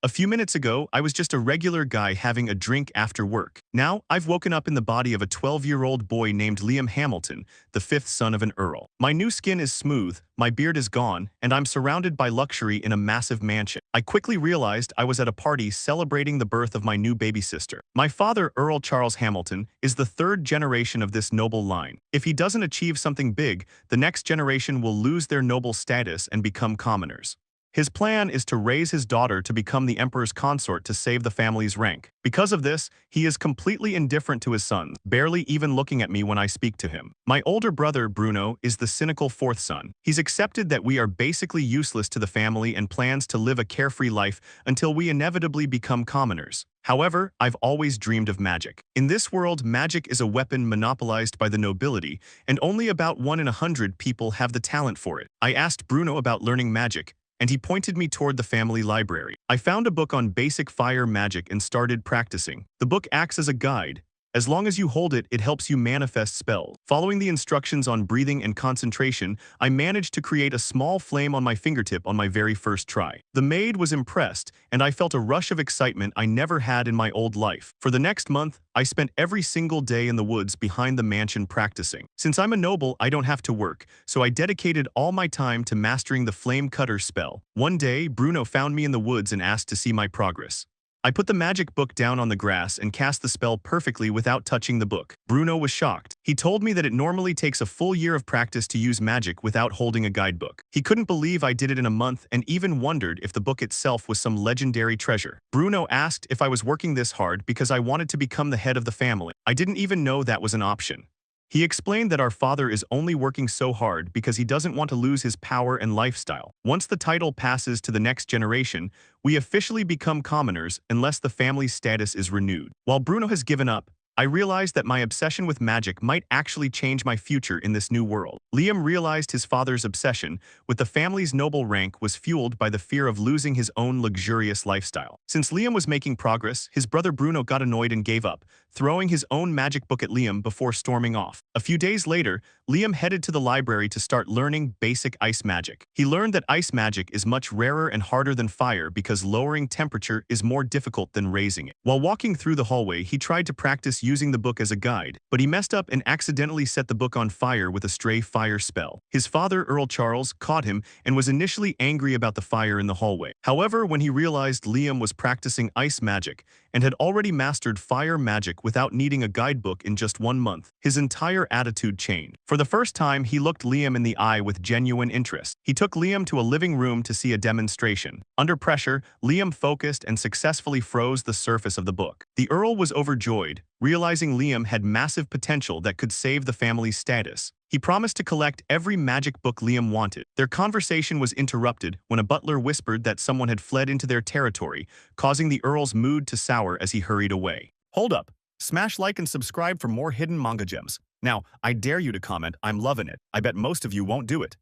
A few minutes ago, I was just a regular guy having a drink after work. Now, I've woken up in the body of a 12-year-old boy named Liam Hamilton, the fifth son of an earl. My new skin is smooth, my beard is gone, and I'm surrounded by luxury in a massive mansion. I quickly realized I was at a party celebrating the birth of my new baby sister. My father, Earl Charles Hamilton, is the third generation of this noble line. If he doesn't achieve something big, the next generation will lose their noble status and become commoners. His plan is to raise his daughter to become the emperor's consort to save the family's rank. Because of this, he is completely indifferent to his sons, barely even looking at me when I speak to him. My older brother, Bruno, is the cynical fourth son. He's accepted that we are basically useless to the family and plans to live a carefree life until we inevitably become commoners. However, I've always dreamed of magic. In this world, magic is a weapon monopolized by the nobility, and only about 1 in 100 people have the talent for it. I asked Bruno about learning magic, and he pointed me toward the family library. I found a book on basic fire magic and started practicing. The book acts as a guide. As long as you hold it, it helps you manifest spells. Following the instructions on breathing and concentration, I managed to create a small flame on my fingertip on my very first try. The maid was impressed, and I felt a rush of excitement I never had in my old life. For the next month, I spent every single day in the woods behind the mansion practicing. Since I'm a noble, I don't have to work, so I dedicated all my time to mastering the flame cutter spell. One day, Bruno found me in the woods and asked to see my progress. I put the magic book down on the grass and cast the spell perfectly without touching the book. Bruno was shocked. He told me that it normally takes a full year of practice to use magic without holding a guidebook. He couldn't believe I did it in a month and even wondered if the book itself was some legendary treasure. Bruno asked if I was working this hard because I wanted to become the head of the family. I didn't even know that was an option. He explained that our father is only working so hard because he doesn't want to lose his power and lifestyle. Once the title passes to the next generation, we officially become commoners unless the family's status is renewed. While Bruno has given up, I realized that my obsession with magic might actually change my future in this new world. Liam realized his father's obsession with the family's noble rank was fueled by the fear of losing his own luxurious lifestyle. Since Liam was making progress, his brother Bruno got annoyed and gave up, throwing his own magic book at Liam before storming off. A few days later, Liam headed to the library to start learning basic ice magic. He learned that ice magic is much rarer and harder than fire because lowering temperature is more difficult than raising it. While walking through the hallway, he tried to practice using the book as a guide, but he messed up and accidentally set the book on fire with a stray fire spell. His father, Earl Charles, caught him and was initially angry about the fire in the hallway. However, when he realized Liam was practicing ice magic and had already mastered fire magic without needing a guidebook in just 1 month, his entire attitude changed. For the first time, he looked Liam in the eye with genuine interest. He took Liam to a living room to see a demonstration. Under pressure, Liam focused and successfully froze the surface of the book. The Earl was overjoyed, realizing Liam had massive potential that could save the family's status. He promised to collect every magic book Liam wanted. Their conversation was interrupted when a butler whispered that someone had fled into their territory, causing the Earl's mood to sour as he hurried away. Hold up. Smash like and subscribe for more hidden manga gems. Now, I dare you to comment, "I'm loving it." I bet most of you won't do it.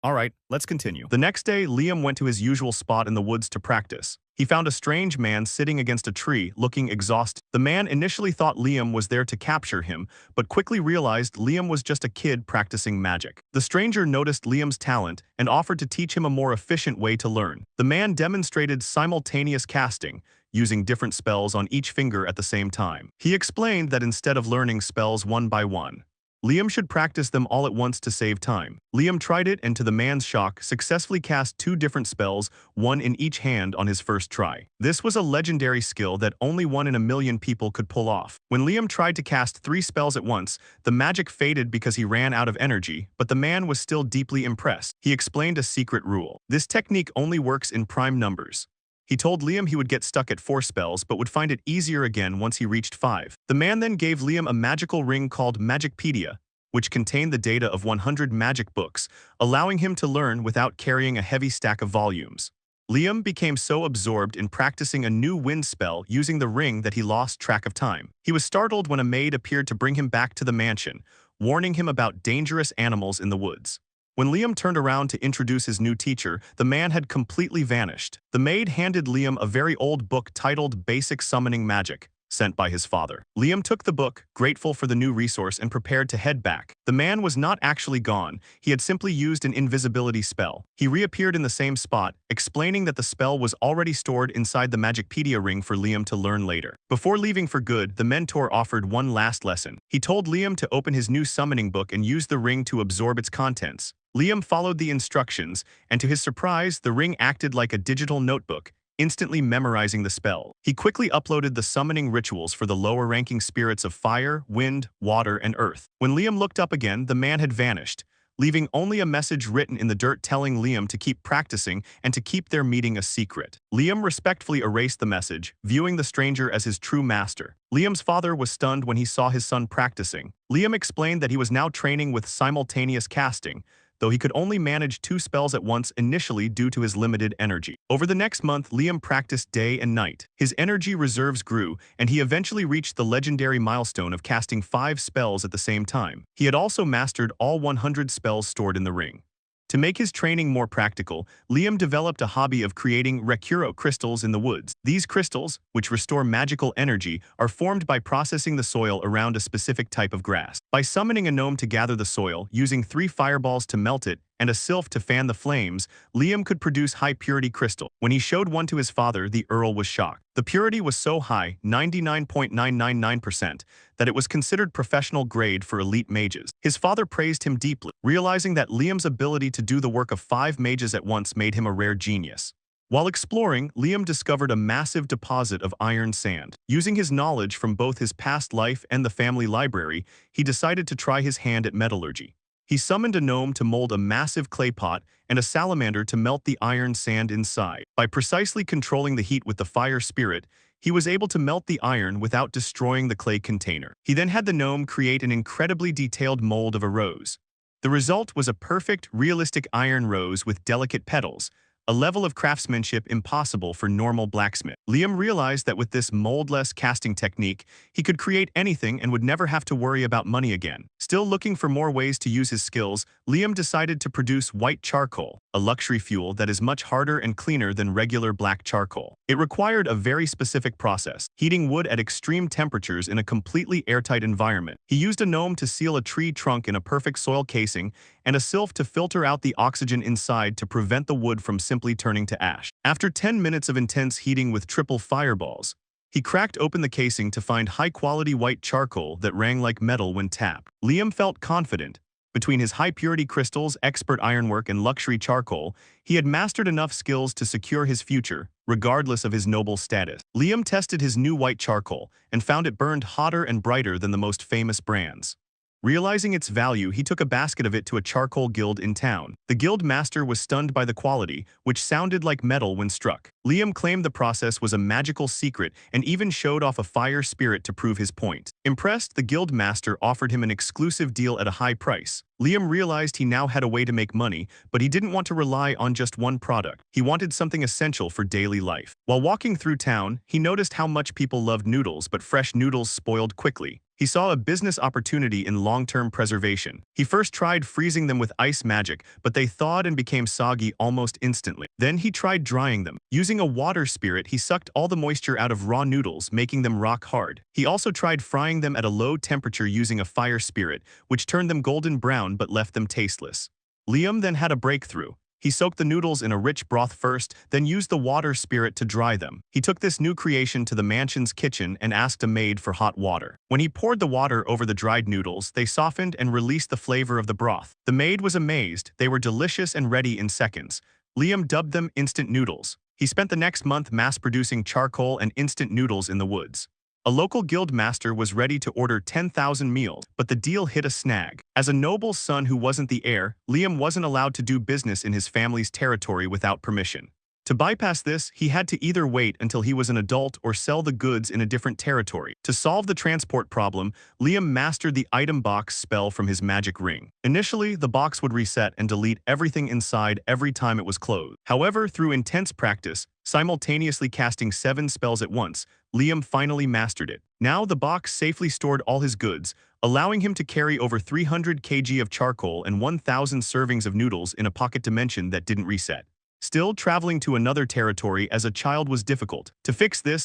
Alright, let's continue. The next day, Liam went to his usual spot in the woods to practice. He found a strange man sitting against a tree, looking exhausted. The man initially thought Liam was there to capture him, but quickly realized Liam was just a kid practicing magic. The stranger noticed Liam's talent and offered to teach him a more efficient way to learn. The man demonstrated simultaneous casting, using different spells on each finger at the same time. He explained that instead of learning spells one by one, Liam should practice them all at once to save time. Liam tried it and, to the man's shock, successfully cast 2 different spells, one in each hand, on his first try. This was a legendary skill that only 1 in a million people could pull off. When Liam tried to cast 3 spells at once, the magic faded because he ran out of energy, but the man was still deeply impressed. He explained a secret rule. This technique only works in prime numbers. He told Liam he would get stuck at 4 spells but would find it easier again once he reached 5. The man then gave Liam a magical ring called Magicpedia, which contained the data of 100 magic books, allowing him to learn without carrying a heavy stack of volumes. Liam became so absorbed in practicing a new wind spell using the ring that he lost track of time. He was startled when a maid appeared to bring him back to the mansion, warning him about dangerous animals in the woods. When Liam turned around to introduce his new teacher, the man had completely vanished. The maid handed Liam a very old book titled Basic Summoning Magic. sent by his father. Liam took the book, grateful for the new resource, and prepared to head back. The man was not actually gone. He had simply used an invisibility spell. He reappeared in the same spot, explaining that the spell was already stored inside the Magicpedia ring for Liam to learn later. Before leaving for good, the mentor offered one last lesson. He told Liam to open his new summoning book and use the ring to absorb its contents. Liam followed the instructions, and to his surprise, the ring acted like a digital notebook, instantly memorizing the spell. He quickly uploaded the summoning rituals for the lower-ranking spirits of fire, wind, water, and earth. When Liam looked up again, the man had vanished, leaving only a message written in the dirt telling Liam to keep practicing and to keep their meeting a secret. Liam respectfully erased the message, viewing the stranger as his true master. Liam's father was stunned when he saw his son practicing. Liam explained that he was now training with simultaneous casting, though he could only manage 2 spells at once initially due to his limited energy. Over the next month, Liam practiced day and night. His energy reserves grew, and he eventually reached the legendary milestone of casting 5 spells at the same time. He had also mastered all 100 spells stored in the ring. To make his training more practical, Liam developed a hobby of creating Recuro crystals in the woods. These crystals, which restore magical energy, are formed by processing the soil around a specific type of grass. By summoning a gnome to gather the soil, using 3 fireballs to melt it, and a sylph to fan the flames, Liam could produce high-purity crystal. When he showed one to his father, the Earl was shocked. The purity was so high, 99.999%, that it was considered professional grade for elite mages. His father praised him deeply, realizing that Liam's ability to do the work of 5 mages at once made him a rare genius. While exploring, Liam discovered a massive deposit of iron sand. Using his knowledge from both his past life and the family library, he decided to try his hand at metallurgy. He summoned a gnome to mold a massive clay pot and a salamander to melt the iron sand inside. By precisely controlling the heat with the fire spirit, he was able to melt the iron without destroying the clay container. He then had the gnome create an incredibly detailed mold of a rose. The result was a perfect, realistic iron rose with delicate petals, a level of craftsmanship impossible for normal blacksmith. Liam realized that with this moldless casting technique, he could create anything and would never have to worry about money again. Still looking for more ways to use his skills, Liam decided to produce white charcoal, a luxury fuel that is much harder and cleaner than regular black charcoal. It required a very specific process, heating wood at extreme temperatures in a completely airtight environment. He used a gnome to seal a tree trunk in a perfect soil casing, and a sylph to filter out the oxygen inside to prevent the wood from simply turning to ash. After 10 minutes of intense heating with triple fireballs, he cracked open the casing to find high-quality white charcoal that rang like metal when tapped. Liam felt confident. Between his high-purity crystals, expert ironwork, and luxury charcoal, he had mastered enough skills to secure his future, regardless of his noble status. Liam tested his new white charcoal and found it burned hotter and brighter than the most famous brands. Realizing its value, he took a basket of it to a charcoal guild in town. The guild master was stunned by the quality, which sounded like metal when struck. Liam claimed the process was a magical secret and even showed off a fire spirit to prove his point. Impressed, the guild master offered him an exclusive deal at a high price. Liam realized he now had a way to make money, but he didn't want to rely on just one product. He wanted something essential for daily life. While walking through town, he noticed how much people loved noodles, but fresh noodles spoiled quickly. He saw a business opportunity in long-term preservation. He first tried freezing them with ice magic, but they thawed and became soggy almost instantly. Then he tried drying them. Using a water spirit, he sucked all the moisture out of raw noodles, making them rock hard. He also tried frying them at a low temperature using a fire spirit, which turned them golden brown but left them tasteless. Liam then had a breakthrough. He soaked the noodles in a rich broth first, then used the water spirit to dry them. He took this new creation to the mansion's kitchen and asked a maid for hot water. When he poured the water over the dried noodles, they softened and released the flavor of the broth. The maid was amazed. They were delicious and ready in seconds. Liam dubbed them instant noodles. He spent the next month mass-producing charcoal and instant noodles in the woods. A local guild master was ready to order 10,000 meals, but the deal hit a snag. As a noble's son who wasn't the heir, Liam wasn't allowed to do business in his family's territory without permission. To bypass this, he had to either wait until he was an adult or sell the goods in a different territory. To solve the transport problem, Liam mastered the item box spell from his magic ring. Initially, the box would reset and delete everything inside every time it was closed. However, through intense practice, simultaneously casting 7 spells at once, Liam finally mastered it. Now the box safely stored all his goods, allowing him to carry over 300 kg of charcoal and 1,000 servings of noodles in a pocket dimension that didn't reset. Still, traveling to another territory as a child was difficult. To fix this,